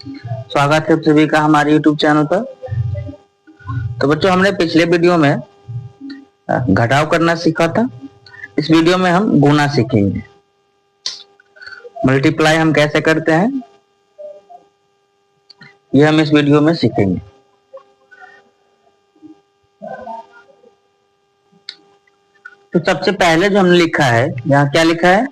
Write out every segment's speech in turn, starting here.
स्वागत है आप सभी का हमारे YouTube चैनल पर। तो बच्चों, हमने पिछले वीडियो में घटाव करना सीखा था। इस वीडियो में हम गुना सीखेंगे। मल्टीप्लाई हम कैसे करते हैं ये हम इस वीडियो में सीखेंगे। तो सबसे पहले जो हमने लिखा है, यहाँ क्या लिखा है,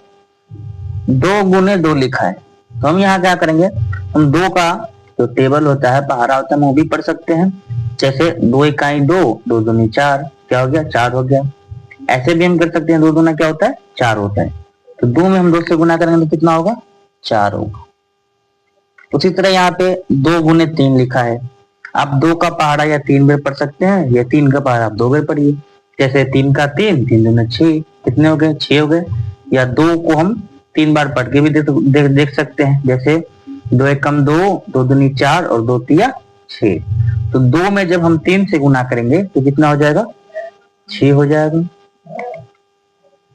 2 गुने 2 लिखा है। तो हम यहाँ क्या करेंगे, हम 2 का जो टेबल होता है, पहाड़ा होता है, वो भी पढ़ सकते हैं। जैसे 2 इकाई 2, 2 दूनी 4, क्या हो गया, 4 हो गया। ऐसे भी हम कर सकते हैं, 2 दूना क्या होता है, 4 होता है। तो 2 में हम 2 से गुना करेंगे तो कितना होगा, 4 होगा। उसी तरह यहाँ पे 2 गुने 3 लिखा है। आप 2 का पहाड़ा या 3 बार पढ़ सकते हैं, या 3 का पहाड़ा आप 2 बार पढ़िए। जैसे 3 का 3, 3 दूना 6, कितने हो गए, 6 हो गए। या 2 को हम 3 बार पढ़ के भी देख सकते हैं। जैसे 2 एकम 2, 2 दूनी 4 और 2 तिया 6। तो 2 में जब हम 3 से गुना करेंगे तो कितना हो जाएगा, 6 हो जाएगा।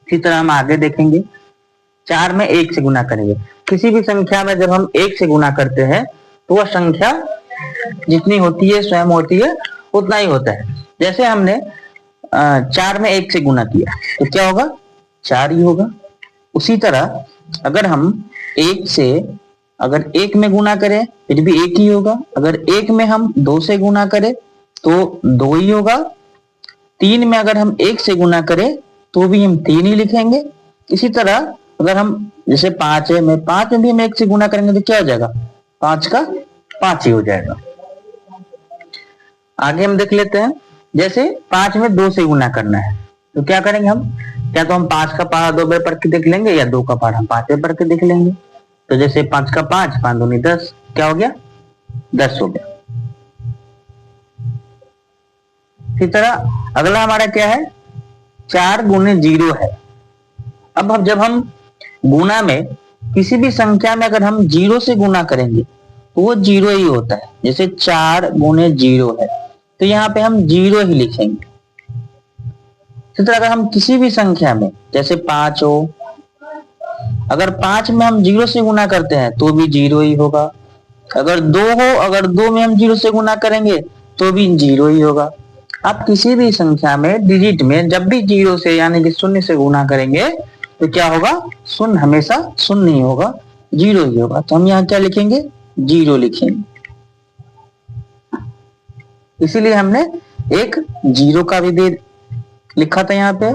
इसी तरह हम आगे देखेंगे, 4 में 1 से गुना करेंगे। किसी भी संख्या में जब हम 1 से गुना करते हैं तो वह संख्या जितनी होती है, स्वयं होती है, उतना ही होता है। जैसे हमने 4 में 1 से गुना किया तो क्या होगा, 4 ही होगा। उसी तरह अगर हम 1 से अगर 1 में गुना करें फिर भी 1 ही होगा। अगर 1 में हम 2 से गुना करें तो 2 ही होगा। 3 में अगर हम 1 से गुना करें तो भी हम 3 ही लिखेंगे। इसी तरह अगर हम जैसे 5 है, 5 में भी हम 1 से गुना करेंगे तो क्या हो जाएगा, 5 का 5 ही हो जाएगा। आगे हम देख लेते हैं, जैसे 5 में 2 से गुना करना है तो क्या करेंगे हम, क्या तो हम 5 का पहाड़ा 2 बार पढ़ के देख लेंगे, या 2 का पहाड़ा हम 5 बार पढ़ के देख लेंगे। तो जैसे 5 का 5, 5 दूनी 10, क्या हो गया, 10 हो गया। इसी तरह अगला हमारा क्या है, 4 गुने 0 है। अब जब हम गुना में किसी भी संख्या में अगर हम 0 से गुना करेंगे तो वो 0 ही होता है। जैसे 4 गुने 0 है तो यहाँ पे हम 0 ही लिखेंगे। इसी तरह अगर हम किसी भी संख्या में जैसे 5 हो, अगर 5 में हम 0 से गुना करते हैं तो भी 0 ही होगा। अगर 2 हो, अगर 2 में हम 0 से गुना करेंगे तो भी 0 ही होगा। आप किसी भी संख्या में डिजिट में जब भी 0 से यानी कि 0 से गुना करेंगे तो क्या होगा, 0 हमेशा 0 नहीं होगा, 0 ही होगा। तो हम यहाँ क्या लिखेंगे, 0 लिखेंगे। इसीलिए हमने एक 0 का भी दे लिखा था यहाँ पे,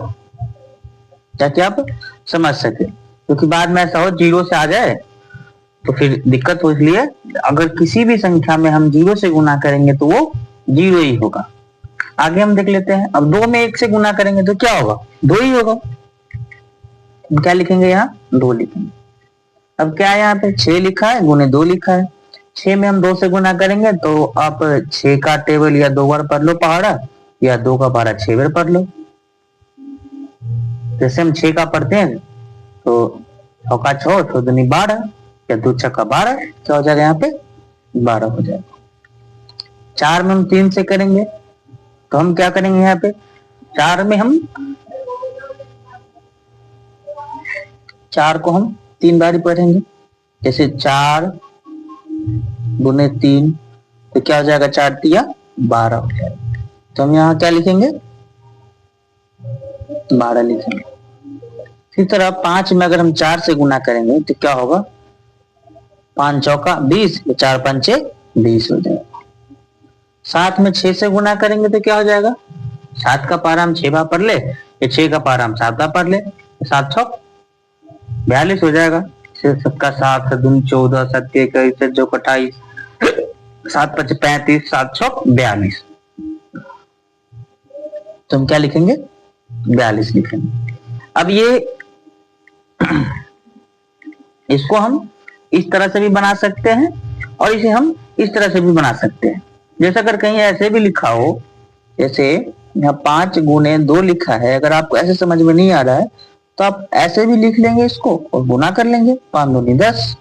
ताकि आप समझ सके। क्योंकि बाद में ऐसा हो 0 से आ जाए तो फिर दिक्कत हो। इसलिए अगर किसी भी संख्या में हम 0 से गुना करेंगे तो वो 0 ही होगा। आगे हम देख लेते हैं, अब 2 में 1 से गुना करेंगे तो क्या होगा, 2 ही होगा। क्या लिखेंगे, यहाँ 2 लिखेंगे। अब क्या है, यहाँ पे 6 लिखा है, गुने 2 लिखा है। 6 में हम 2 से गुना करेंगे तो आप 6 का टेबल या 2 बार पढ़ लो पहाड़ा, या 2 का पहाड़ा 6 बार पढ़ लो। जैसे हम 6 का पढ़ते हैं तो 6 का 6, 6 दूनी 12, या 2 छक्का 12, क्या हो जाएगा, यहाँ पे 12 हो जाएगा। 4 में हम 3 से करेंगे तो हम क्या करेंगे, यहाँ पे 4 में हम 4 को हम 3 बार ही पढ़ेंगे। जैसे 4 गुने 3 तो क्या हो जाएगा, 4 तिया 12 हो जाएगा। तो हम यहाँ क्या लिखेंगे, 12 लिखेंगे। इसी तरह 5 में अगर हम 4 से गुना करेंगे तो क्या होगा, 5 चौका 20, 4 पंचे 20 हो जाएगा। 7 में 6 से गुना करेंगे तो क्या हो जाएगा, 7 का पारा हम 6 बार पढ़ ले, या 6 का पारा हम 7 बार पढ़ ले, 7 छक 42 हो जाएगा। 7 का 7, 7 दूनी 14, 7 21, 7 चौक 28, 7 पच 35, 7 छक 42। तो हम क्या लिखेंगे, 42 लिखेंगे। अब ये इसको हम इस तरह से भी बना सकते हैं और इसे हम इस तरह से भी बना सकते हैं। जैसे अगर कहीं ऐसे भी लिखा हो, जैसे यहाँ 5 गुने 2 लिखा है, अगर आपको ऐसे समझ में नहीं आ रहा है तो आप ऐसे भी लिख लेंगे इसको और गुना कर लेंगे, 5 दूनी 10।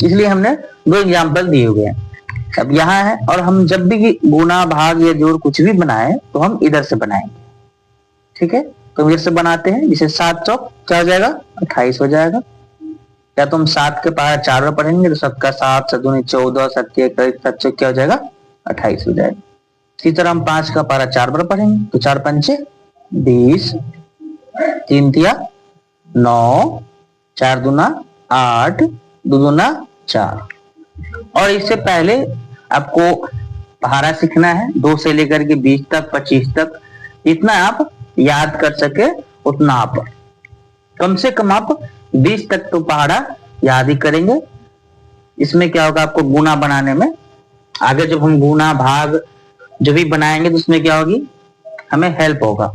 इसलिए हमने 2 एग्जाम्पल दिए हुए हैं। अब यहाँ है, और हम जब भी गुना भाग या जोड़ कुछ भी बनाए तो हम इधर से बनाएंगे, ठीक है। तो इधर से बनाते हैं, जैसे 7 चौक क्या हो जाएगा, 28 हो जाएगा। क्या तुम 7 के पहाड़ा 4 बार पढ़ेंगे तो 7 का 7, 7 दूनी 14, 7 के 7 क्या हो जाएगा 28 हो जाएगा। इसी तरह हम 5 का पहाड़ा 4 बार पढ़ेंगे तो 4 पंचे 20, 3 तिया 9, 4 दूना 8, 2 दूना 4। और इससे पहले आपको पहाड़ा सीखना है 2 से लेकर के 20 तक 25 तक, जितना आप याद कर सके उतना आप, कम से कम आप 20 तक तो पहाड़ा याद ही करेंगे। इसमें क्या होगा आपको गुना बनाने में, आगे जब हम गुना भाग जो भी बनाएंगे तो उसमें क्या होगी हमें हेल्प होगा।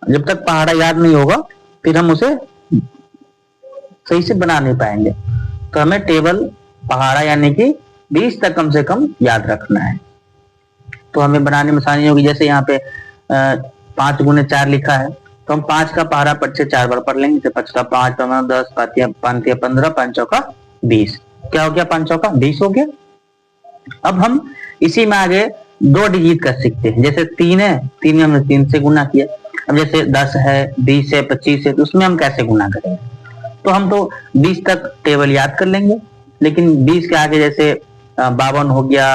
जब तक पहाड़ा याद नहीं होगा फिर हम उसे सही से बना नहीं पाएंगे। तो हमें टेबल पहाड़ा यानी कि 20 तक कम से कम याद रखना है, तो हमें बनाने में आसानी होगी। जैसे यहाँ पे 5 गुने 4 लिखा है तो हम 5 का पहाड़ा 5 से 4 बार पढ़ लेंगे। जैसे 5 का 5, 10, 5 15, 5 चौका 20। क्या हो गया 5 चौका 20 हो गया। अब हम इसी में आगे 2 डिजिट कर सकते हैं। जैसे 3 है, 3 हमने 3 से गुना किया। अब जैसे 10 है, 20 है, 25 है, तो उसमें हम कैसे गुना करेंगे? तो हम तो 20 तक टेबल याद कर लेंगे, लेकिन 20 के आगे जैसे 52 हो गया,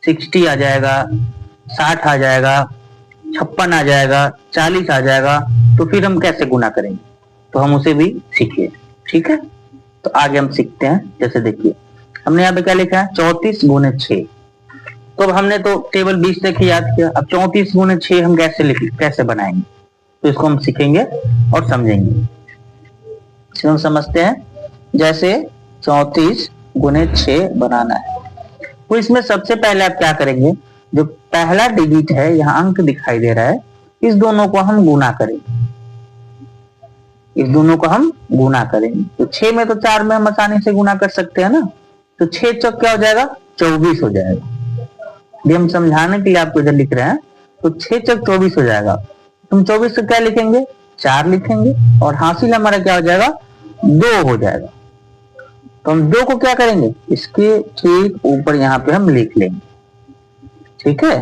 60 आ जाएगा, 60 आ जाएगा, 56 आ जाएगा, 40 आ जाएगा, तो फिर हम कैसे गुना करेंगे? तो हम उसे भी सीखिए, ठीक है। तो आगे हम सीखते हैं। जैसे देखिए हमने यहाँ पे क्या लिखा है 34 गुने 6। तो अब हमने तो टेबल 20 तक ही याद किया, अब 34 गुने 6 हम कैसे बनाएंगे? तो इसको हम सीखेंगे और समझेंगे। हम समझते हैं। जैसे 34 गुने 6 बनाना है, तो इसमें सबसे पहले आप क्या करेंगे, जो पहला डिजिट है यहाँ अंक दिखाई दे रहा है, इस दोनों को हम गुना करेंगे। इस दोनों को हम गुना करेंगे तो 6 में तो 4 में हम आसानी से गुना कर सकते हैं ना। तो 6 चौक क्या हो जाएगा 24 हो जाएगा। ये हम समझाने के लिए आपको इधर लिख रहे हैं। तो 6 चौक 24 हो जाएगा। तुम 24 से क्या लिखेंगे 4 लिखेंगे, और हासिल हमारा क्या हो जाएगा 2 हो जाएगा। तो हम 2 को क्या करेंगे इसके ठीक ऊपर यहाँ पे हम लिख लेंगे, ठीक है।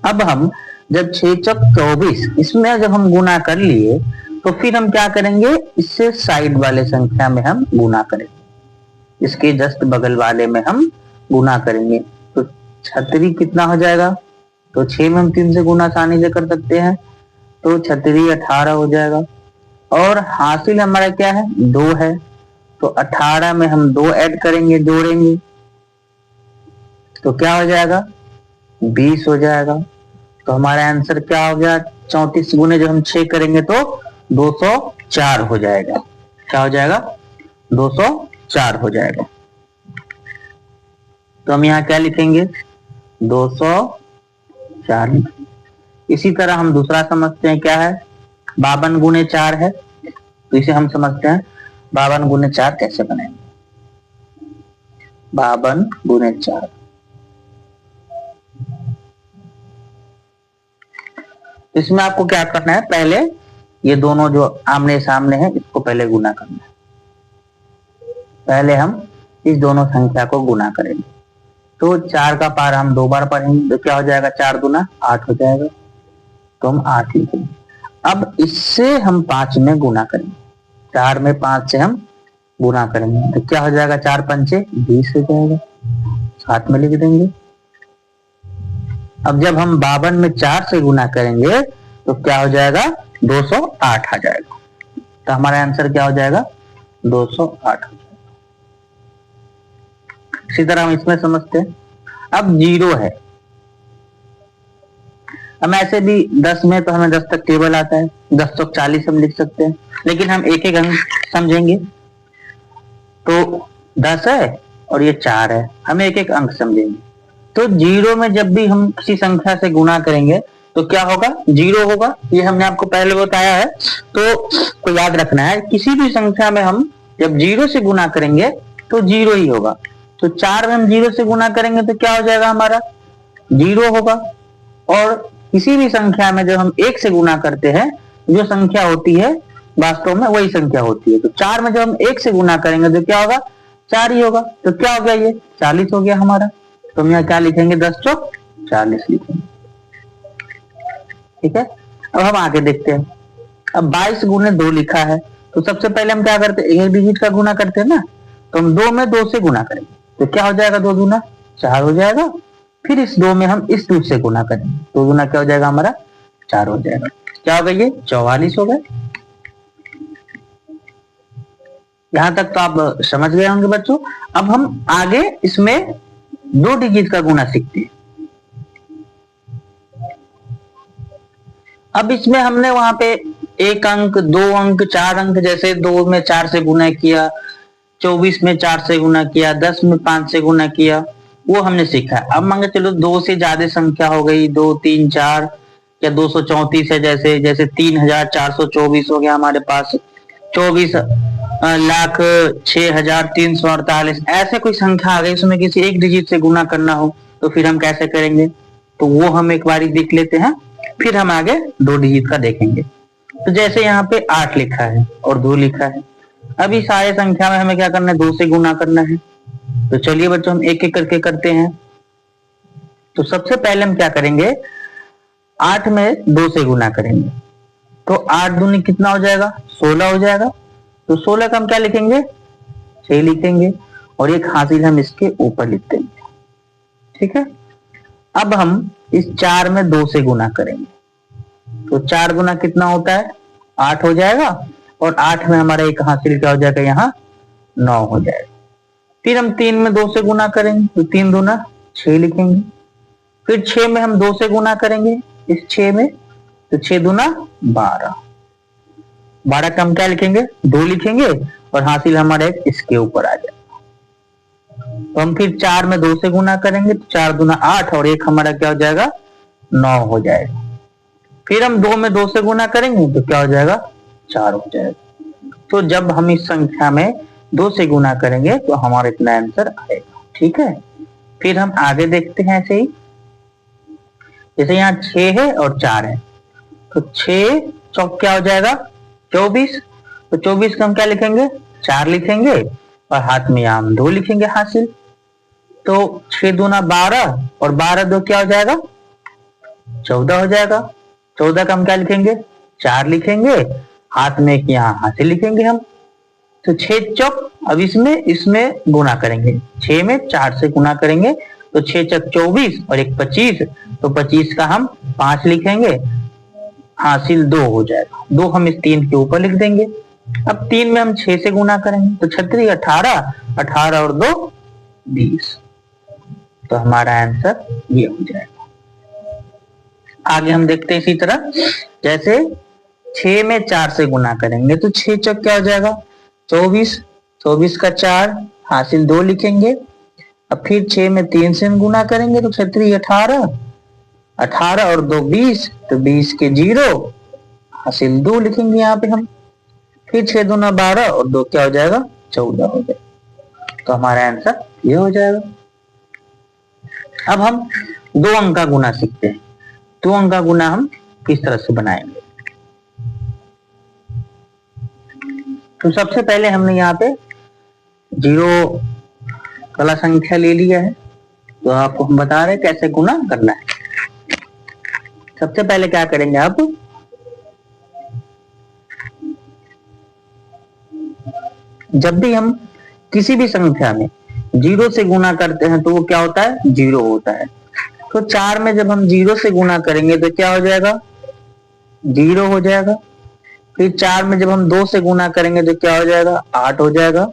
अब हम जब 6 चौक 24 इसमें जब हम गुना कर लिए तो फिर हम क्या करेंगे, इससे साइड वाले संख्या में हम गुना करेंगे, इसके जस्ट बगल वाले में हम गुना करेंगे। तो 36 कितना हो जाएगा, तो 6 में हम 3 से गुना आसानी से कर सकते हैं, तो 36 18 हो जाएगा। और हासिल हमारा क्या है 2 है, तो 18 में हम 2 ऐड करेंगे, जोड़ेंगे, तो क्या हो जाएगा 20 हो जाएगा। तो हमारा आंसर क्या हो गया 34 गुने जब हम 6 करेंगे तो 204 हो जाएगा। क्या हो जाएगा 204 हो जाएगा। तो हम यहाँ क्या लिखेंगे 204। इसी तरह हम दूसरा समझते हैं, क्या है 52 गुने 4 है, तो इसे हम समझते हैं 52 गुने 4 कैसे बनाएंगे। 52 गुने 4, इसमें आपको क्या करना है, पहले ये दोनों जो आमने सामने है इसको पहले गुना करना है। पहले हम इस दोनों संख्या को गुना करेंगे। तो 4 का पार हम 2 बार पढ़ेंगे, तो क्या हो जाएगा 4 दूना 8 हो जाएगा, तो हम 8 लिखेंगे। अब इससे हम 5 में गुना करेंगे, 4 में 5 से हम गुना करेंगे, तो क्या हो जाएगा 4 पंचे 20 हो जाएगा, 7 में लिख देंगे। अब जब हम 52 में 4 से गुना करेंगे तो क्या हो जाएगा 208 आ जाएगा। तो हमारा आंसर क्या हो जाएगा 208 हो जाएगा। इसी तरह हम इसमें समझते हैं। अब 0 है, हम ऐसे भी 10 में तो हमें 10 तक टेबल आता है, 10 तक 40 हम लिख सकते हैं, लेकिन हम एक एक अंक समझेंगे। तो 10 है और ये 4 है, हम एक एक अंक समझेंगे। तो 0 में जब भी हम किसी संख्या से गुना करेंगे तो क्या होगा 0 होगा, ये हमने आपको पहले बताया है। तो याद रखना है, किसी भी संख्या में हम जब 0 से गुना करेंगे तो 0 ही होगा। तो 4 में हम 0 से गुना करेंगे तो क्या हो जाएगा हमारा 0 होगा। और किसी भी संख्या में जब हम 1 से गुना करते हैं, जो संख्या होती है वास्तव में वही संख्या होती है। तो 4 में जब हम 1 से गुना करेंगे तो क्या होगा 4 ही होगा। तो क्या हो गया ये 40 हो गया हमारा। तो हम यहाँ क्या लिखेंगे 10 चौक 40 लिखेंगे, ठीक है। अब हम आगे देखते हैं। अब 22 गुने 2 लिखा है, तो सबसे पहले हम क्या करते हैं, एक डिजिट का गुना करते हैं ना, तो हम 2 में 2 से गुना करेंगे तो क्या हो जाएगा, 2 दूना 4 हो जाएगा। फिर इस 2 में हम इस 2 से गुना करेंगे, 2 दूना क्या हो जाएगा हमारा 4 हो जाएगा। क्या हो गया, ये 44 हो गए। यहां तक तो आप समझ गए होंगे बच्चों। अब हम आगे इसमें 2 डिजिट का गुना सीखते हैं। अब इसमें हमने वहां पे 1 अंक, 2 अंक, 4 अंक, जैसे 2 में 4 से गुना किया, 24 में 4 से गुना किया, 10 में 5 से गुना किया, वो हमने सीखा। अब मान के चलो 2 से ज्यादा संख्या हो गई, 2, 3, 4 या 234 है, जैसे जैसे 3424 हो गया हमारे पास, 24,06,348, ऐसे कोई संख्या आ गई उसमें किसी एक डिजिट से गुना करना हो तो फिर हम कैसे करेंगे, तो वो हम एक बारी देख लेते हैं, फिर हम आगे 2 डिजिट का देखेंगे। तो जैसे यहाँ पे 8 लिखा है और 2 लिखा है, अभी सारे संख्या में हमें क्या करना है, 2 से गुना करना है। तो चलिए बच्चों हम एक एक करके करते हैं। तो सबसे पहले हम क्या करेंगे, 8 में 2 से गुना करेंगे, तो 8 दूनी कितना हो जाएगा, 16 हो जाएगा। तो 16 का हम क्या लिखेंगे, 6 लिखेंगे, और एक हासिल हम इसके ऊपर लिख देंगे। ठीक है। अब हम इस 4 में 2 से गुना करेंगे, तो 4 गुना कितना होता है, 8 हो जाएगा, और 8 में हमारा एक हासिल क्या हो जाएगा, यहाँ 9 हो जाएगा। फिर हम 3 में 2 से गुना करेंगे, तो 3 दूना 6 लिखेंगे। फिर 6 में हम 2 से गुना करेंगे इस 6 में, तो 6 दूना 12, 12 का हम क्या लिखेंगे, 2 लिखेंगे, और हासिल हमारा एक इसके ऊपर आ जाएगा। तो हम फिर 4 में 2 से गुना करेंगे, तो 4 दूना 8, और एक हमारा क्या हो जाएगा, 9 हो जाएगा। फिर हम 2 में 2 से गुना करेंगे तो क्या हो जाएगा, 4 हो जाएगा। तो जब हम इस संख्या में 2 से गुना करेंगे तो हमारा इतना आंसर आएगा। ठीक है। फिर हम आगे देखते हैं ऐसे ही, जैसे यहाँ 6 है और 4 है, तो 6 चौक क्या हो जाएगा, 24। तो 24 का हम क्या लिखेंगे, 4 लिखेंगे, और हाथ में यहाँ हम 2 लिखेंगे हासिल। तो 6 दूना 12, और 12 2 क्या हो जाएगा, 14 हो जाएगा। 14 का हम क्या लिखेंगे, 4 लिखेंगे, हाथ में एक यहाँ हासिल लिखेंगे हम। तो 6 चौक, अब इसमें गुना करेंगे, 6 में 4 से गुना करेंगे, तो 6 चौक 24, और एक 25, तो 25 का हम 5 लिखेंगे, हासिल 2 हो जाएगा। 2 हम इस 3 के ऊपर लिख देंगे। अब 3 में हम 6 से गुना करेंगे, तो 36 18, 18 और 2 20, तो हमारा आंसर ये हो जाएगा। आगे हम देखते हैं इसी तरह, जैसे 6 में 4 से गुना करेंगे, तो 6 चौक क्या हो जाएगा, 24, 24 का 4, हासिल 2 लिखेंगे। अब फिर 6 में 3 से हम गुना करेंगे, तो 36 18, 18 और 2 20, तो 20 के 0, हासिल 2 लिखेंगे यहाँ पे हम। फिर 6 दूना 12, और 2 क्या हो जाएगा, 14 हो जाएगा। तो हमारा आंसर ये हो जाएगा। अब हम 2 अंक का गुना सीखते हैं। 2 अंक का गुना हम किस तरह से बनाएंगे, तो सबसे पहले हमने यहाँ पे 0 वाला संख्या ले लिया है, तो आपको हम बता रहे हैं कैसे गुना करना है। सबसे पहले क्या करेंगे आप, जब भी हम किसी भी संख्या में 0 से गुना करते हैं तो वो क्या होता है, 0 होता है। तो 4 में जब हम 0 से गुना करेंगे तो क्या हो जाएगा, 0 हो जाएगा। फिर 4 में जब हम 2 से गुना करेंगे तो क्या हो जाएगा, 8 हो जाएगा।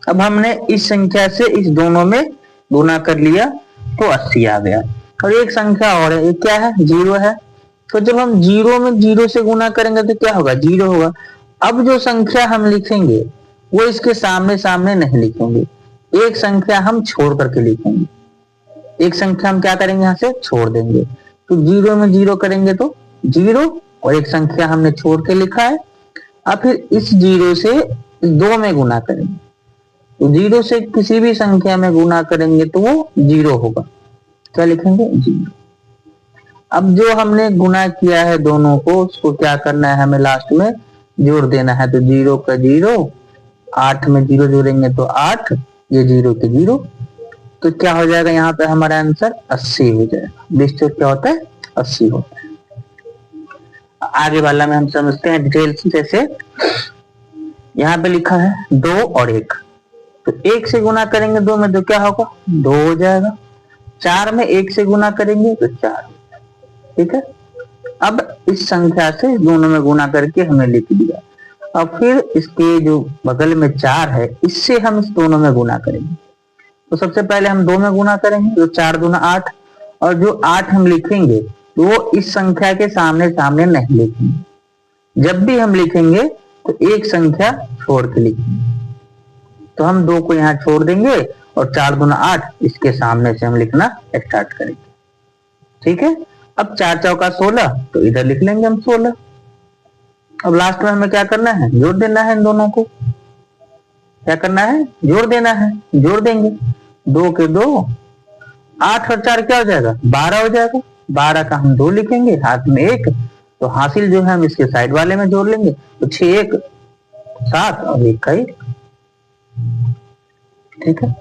अब हमने इस संख्या से इस दोनों में गुना कर लिया तो 80 आ गया। और एक संख्या और है, ये क्या है, 0 है। तो जब हम 0 में 0 से गुना करेंगे तो क्या होगा, 0 होगा। अब जो संख्या हम लिखेंगे वो इसके सामने सामने नहीं लिखेंगे, एक संख्या हम छोड़ करके लिखेंगे। एक संख्या हम क्या करेंगे, यहाँ से छोड़ देंगे। तो 0 में 0 करेंगे तो 0, और एक संख्या हमने छोड़ के लिखा है। अब फिर इस 0 से 2 में गुना करेंगे, तो 0 से किसी भी संख्या में गुना करेंगे तो वो 0 होगा। क्या लिखेंगे, 0। अब जो हमने गुना किया है दोनों को, उसको क्या करना है, हमें लास्ट में जोड़ देना है। तो 0 का 0, 8 में 0 जोड़ेंगे तो 8, ये 0 के 0, तो क्या हो जाएगा, यहाँ पे हमारा आंसर 80 हो जाएगा। 20 चौक क्या होता है, 80 होता है। आगे वाला में हम समझते हैं डिटेल से। जैसे यहाँ पे लिखा है 2 और 1, तो 1 से गुना करेंगे 2 में तो क्या होगा, 2 हो जाएगा। 4 में 1 से गुना करेंगे तो 4, ठीक है। अब इस संख्या से दोनों में गुना करके हमने लिख दिया। अब फिर इसके जो बगल में 4 है, इससे हम इस दोनों में गुना करेंगे। तो सबसे पहले हम 2 में गुना करेंगे, तो 4 दूना 8, और जो 8 हम लिखेंगे वो इस संख्या के सामने सामने नहीं लिखेंगे। जब भी हम लिखेंगे तो एक संख्या छोड़ के लिखेंगे। तो हम 2 को यहाँ छोड़ देंगे और 4 दूना 8 इसके सामने से हम लिखना स्टार्ट करेंगे, ठीक है। अब 4 चौका 16, तो इधर लिख लेंगे हम 16। अब लास्ट में हमें क्या करना है, जोड़ देना है इन दोनों को। क्या करना है, जोड़ देना है, जोड़ देंगे। 2 के 2, 8 और 4 क्या हो जाएगा, 12 हो जाएगा। 12 का हम 2 लिखेंगे, हाथ में 1, तो हासिल जो है हम इसके साइड वाले में जोड़ लेंगे। तो 6 1 7 और 1 का 1, ठीक है।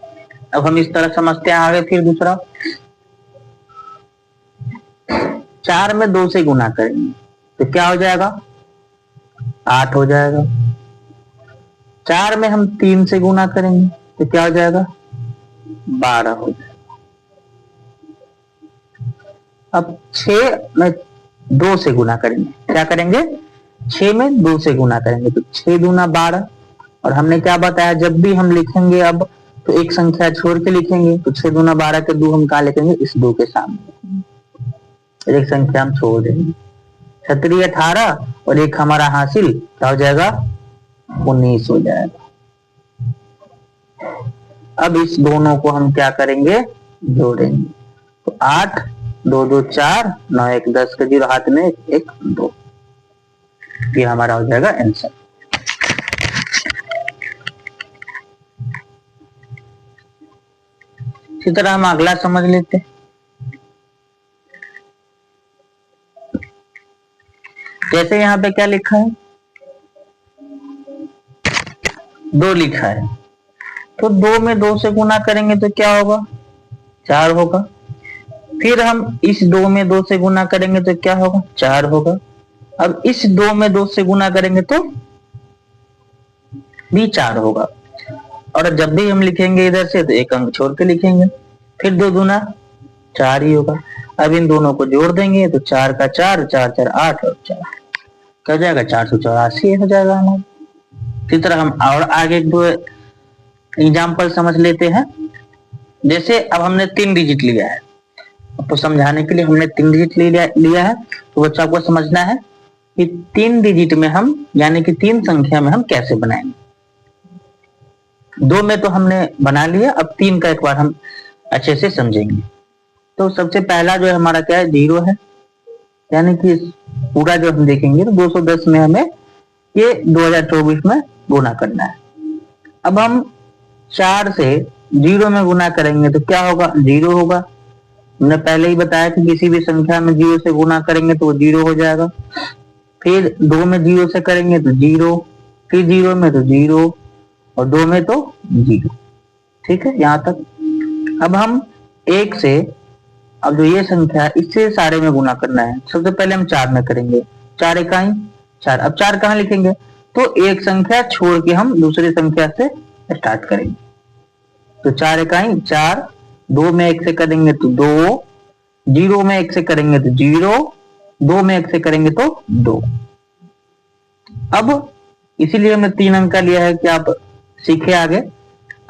अब हम इस तरह समझते हैं आगे। फिर दूसरा, 4 में 2 से गुना करेंगे तो क्या हो जाएगा, 8 हो जाएगा। 4 में हम 3 से गुना करेंगे तो क्या हो जाएगा, 12 हो जाएगा। अब 6 में 2 से गुना करेंगे, क्या करेंगे, 6 में 2 से गुना करेंगे तो 6 दूना 12। और हमने क्या बताया, जब भी हम लिखेंगे अब तो एक संख्या छोड़ के लिखेंगे। तो 6 दूना 12 के 2 हम कहा लिखेंगे, इस 2 के सामने एक संख्या हम छोड़ देंगे। 36 18 और एक हमारा हासिल क्या हो जाएगा, 19 हो जाएगा। अब इस दोनों को हम क्या करेंगे, जोड़ेंगे। तो 8 2 2 4 9 1 10 के 0, हाथ में 1 2, ये हमारा हो जाएगा आंसर। इसी तरह हम अगला समझ लेते हैं। जैसे यहाँ पे क्या लिखा है, 2 लिखा है, तो 2 में 2 से गुना करेंगे तो क्या होगा, 4 होगा। फिर हम इस 2 में 2 से गुना करेंगे तो क्या होगा, 4 होगा। अब इस 2 में 2 से गुना करेंगे तो भी 4 होगा। और जब भी हम लिखेंगे इधर से तो एक अंक छोड़ के लिखेंगे, फिर 2 दूना 4 ही होगा। अब इन दोनों को जोड़ देंगे तो 4 का 4 4 4 8 और 4 क्या हो जाएगा, 484 हो जाएगा हमारा। इसी तरह हम और आगे 2 एग्जाम्पल समझ लेते हैं। जैसे अब हमने 3 डिजिट लिया है, आपको समझाने के लिए हमने 3 डिजिट लिया है, तो बच्चा आपको समझना है कि 3 डिजिट में हम यानी कि 3 संख्या में हम कैसे बनाएंगे। 2 में तो हमने बना लिया, अब 3 का एक बार हम अच्छे से समझेंगे। तो सबसे पहला जो है हमारा क्या है, 0 है, यानी कि पूरा जो हम देखेंगे तो 210 में हमें ये 2024 में गुना करना है। अब हम 4 से 0 में गुना करेंगे तो क्या होगा, 0 होगा। हमने पहले ही बताया कि किसी भी संख्या में 0 से गुना करेंगे तो वो 0 हो जाएगा। फिर 2 में 0 से करेंगे तो 0, फिर 0 में तो 0 और 2 में तो 0, ठीक है यहाँ तक। अब हम 1 से, अब जो ये संख्या इससे सारे में गुना करना है। सबसे पहले हम 4 में करेंगे, 4 इकाई 4। अब 4 कहाँ लिखेंगे, तो एक संख्या छोड़ के हम दूसरी संख्या से स्टार्ट करेंगे। तो 4 इकाई 4, 2 में 1 से करेंगे तो 2, 0 में 1 से करेंगे तो 0, 2 में 1 से करेंगे तो 2। अब इसीलिए हमने 3 अंक का लिया है कि आप सीखे आगे।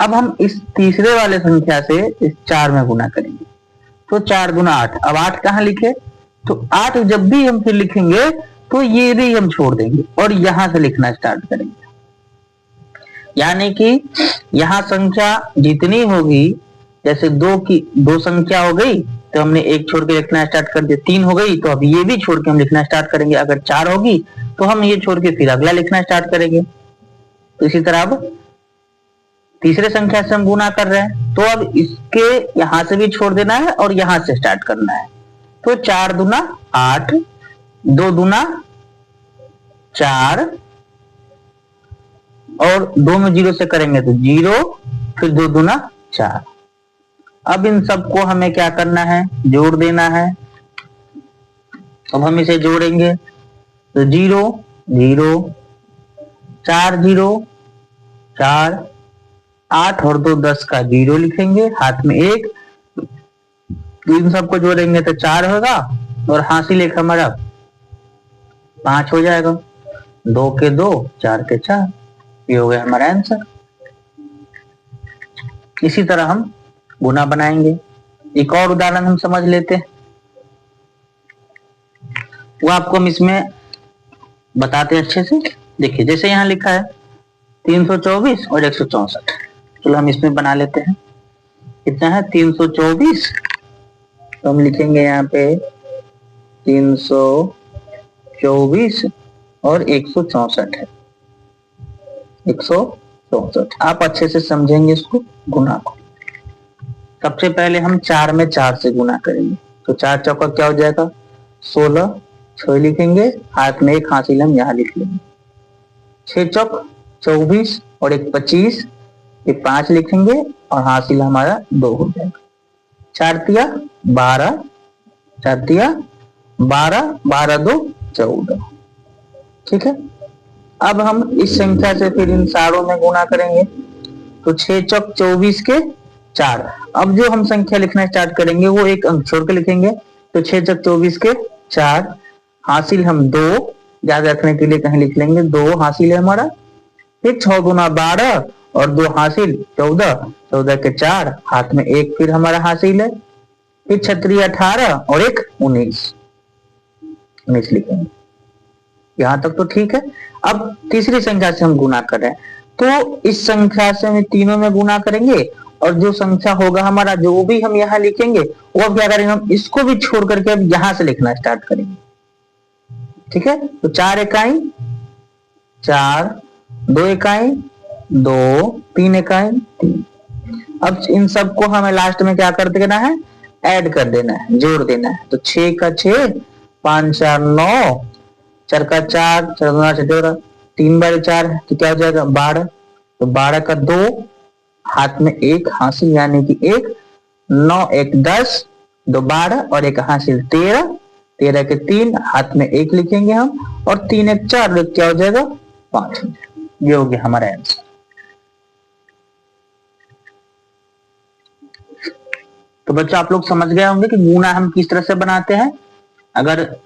अब हम इस तीसरे वाले संख्या से इस 4 में गुना करेंगे तो 4 गुना 8। अब 8 कहाँ लिखे, तो 8 जब भी हम फिर लिखेंगे तो ये भी हम छोड़ देंगे और यहां से लिखना स्टार्ट करेंगे। यानी कि यहां संख्या जितनी होगी, जैसे 2 की 2 संख्या हो गई तो हमने 1 छोड़ के लिखना स्टार्ट कर दिया। 3 हो गई तो अब ये भी छोड़ के हम लिखना स्टार्ट करेंगे। अगर 4 होगी तो हम ये छोड़ के फिर अगला लिखना स्टार्ट करेंगे। तो इसी तरह अब तीसरे संख्या से हम गुना कर रहे हैं तो अब इसके यहां से भी छोड़ देना है और यहां से स्टार्ट करना है। तो 4 दूना 8, 2 दूना 4 और 2 में 0 से करेंगे तो 0, फिर 2 दूना 4। अब इन सबको हमें क्या करना है, जोड़ देना है। अब हम इसे जोड़ेंगे तो 0 0, 4 0 4, 8 और 2 10 का 0 लिखेंगे, हाथ में 1, इन सबको जोड़ेंगे तो 4 होगा और हासिल एक हमारा 5 हो जाएगा। 2 के 2, 4 के 4, ये हो गया हमारा आंसर। इसी तरह हम गुना बनाएंगे। एक और उदाहरण हम समझ लेते हैं, वो आपको हम इसमें बताते हैं अच्छे से। देखिए जैसे यहाँ लिखा है 324 और 164, चलो हम इसमें बना लेते हैं। कितना है 324, तो हम लिखेंगे यहाँ पे 324 और 164 है 164। आप अच्छे से समझेंगे इसको गुना को। सबसे पहले हम 4 में 4 से गुना करेंगे, तो 4 चौका क्या हो जाएगा 16, 6 लिखेंगे, हाथ में 1 हासिल हम यहाँ लिख लेंगे। 6 चौक 24 और 1 25, ये 5 लिखेंगे और हासिल हमारा 2 हो जाएगा। 4 तिया 12, 4 तिया 12, 12 2 14। ठीक है, अब हम इस संख्या से फिर इन सारों में गुना करेंगे, तो 6 चौक 24 के 4। अब जो हम संख्या लिखना स्टार्ट करेंगे वो एक अंक छोड़ के लिखेंगे, तो 6 चौक 24 के 4, हासिल हम 2, याद रखने के लिए कहीं लिख लेंगे 2 हासिल है हमारा। फिर 6 गुना 12 और 2 हासिल 14, 14 के 4, हाथ में 1 फिर हमारा हासिल है। फिर 6 18 और 1 19 लिखेंगे। यहां तक तो ठीक है। अब तीसरी संख्या से हम गुना कर रहे हैं, तो इस संख्या से हम तीनों में गुना करेंगे और जो संख्या होगा हमारा जो भी हम यहाँ लिखेंगे वो अब क्या करेंगे, हम इसको भी छोड़ करके अब यहां से लिखना स्टार्ट करेंगे। ठीक है, तो 4 इकाई 4, 2 इकाई 2, 3 इकाई 3। अब इन सबको हमें लास्ट में क्या कर देना है, ऐड कर देना है, जोड़ देना है। तो 6 का 6, 5 4 9, 4 का 4, 4 दूना 14, 3 बार 4 है तो क्या हो जाएगा 12। तो 12 का 2, हाथ में 1 हासिल यानी कि 1, 9 1 10, 2 12 और 1 हासिल 13, 13 के 3, हाथ में 1 लिखेंगे हम और 3 1 4, क्या हो जाएगा 5। ये हो गया हमारा आंसर। तो बच्चों आप लोग समझ गए होंगे कि गुना हम किस तरह से बनाते हैं। अगर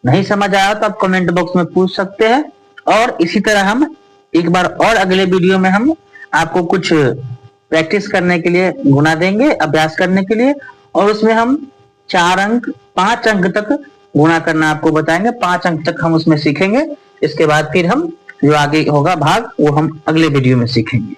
नहीं समझ आया तो आप कमेंट बॉक्स में पूछ सकते हैं, और इसी तरह हम एक बार और अगले वीडियो में हम आपको कुछ प्रैक्टिस करने के लिए गुना देंगे, अभ्यास करने के लिए, और उसमें हम 4 अंक 5 अंक तक गुना करना आपको बताएंगे। 5 अंक तक हम उसमें सीखेंगे। इसके बाद फिर हम जो आगे होगा भाग वो हम अगले वीडियो में सीखेंगे।